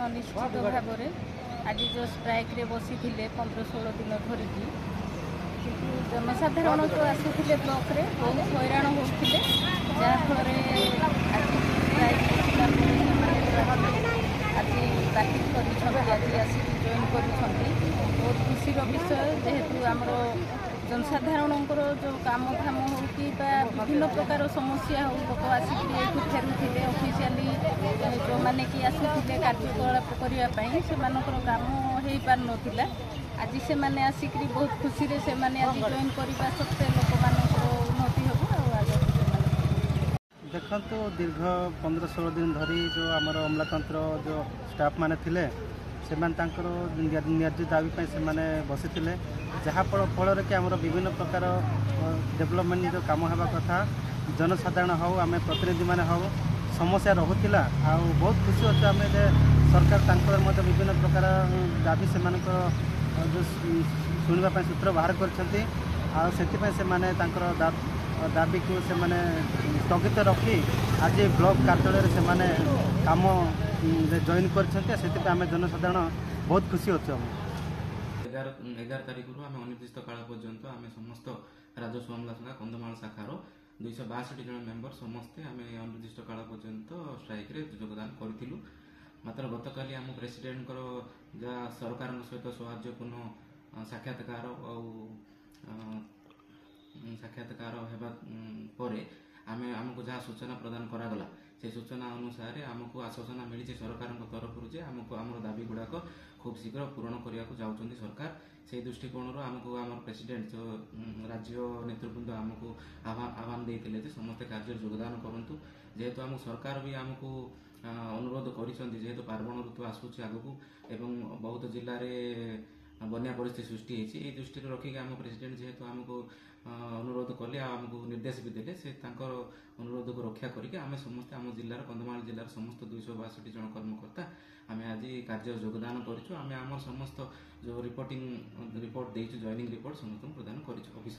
निश्चित भाव में आज जो स्ट्राइक रे बसी 15-16 दिन धरिकी जनसाधारण जो आसुले ब्लॉक रे बहुत हैरान होते जहाँफल आज स्ट्राइक आज बातिल कर आसिक जॉइन कर बहुत खुशी विषय जेहेतु आमर जनसाधारण जो काम धाम हो कि विभिन्न प्रकार समस्या हो लोक आसिक फेरुले ऑफिशियली जो मैंने कि आसुले कार्यकलाप करने से काम हो पार नाला आज से मैंने आसिक बहुत खुशी से आज जॉइन करने सत्वे लोक उन्नति हो देखो दीर्घ 15-16 दिन धरी जो आमर अमलातंत्र जो स्टाफ माने थिले से न्याज्य दाबी से बसी जहाँ फल कि आमर विभिन्न प्रकार डेवलपमेंट जो कम होगा कथा जनसाधारण हो आम प्रतिनिधि मैंने हो समस्या रोला आ बहुत खुशी अच्छे आम सरकार मत विभिन्न प्रकार दाबी से जो शुणा सूत्र बाहर कर दाबी को से स्थगित रखी आज ब्लॉक कार्यालय से काम जॉइन कर जनसाधारण बहुत खुशी अच्छे 11 तारीख आम अनिर्दिष्ट काल पर्यंत आम समस्त राजस्व अमला शाखा कंधमाल शाखार 262 जन मेम्बर समस्ते आम अनिर्दिष्ट काल पर्यंत स्ट्राइक रे योगदान करूँ मात्र गतकाली आम प्रेसिडेंट जहाँ सरकार सहित सौहार्दपूर्ण साक्षात्कार होगा आमको जहाँ सूचना प्रदान करागला से सूचना अनुसार आमको आश्वासना मिली सरकार तरफ आमको आम दाबी गुड़ाक खूब शीघ्र पूरण करने को जाऊँच सरकार से दृष्टिकोण आमको आम प्रेसिडेंट जो राज्य नेतृवृंद आमको आह्वान देते समस्ते कार्य योगदान करूँ जेहेतु आम सरकार भी आमको अनुरोध करेतु पार्वण ऋतु आसूँ आगक एवं बहुत जिले में बन्या परिस्थिति सृष्टि होती दृष्टि रखिक आम प्रेसिडेंट जेहेतु आमको अनुरोध कले आमको निर्देश भी देले से अनुरोध को रक्षा करके आम समस्ते आम जिलार कंधमाल जिलार समस्त 262 जन कर्मकर्ता आम आज कार्य योगदान करूँ आम समस्त जो रिपोर्ट देचु जॉइनिंग रिपोर्ट समस्त प्रदान कर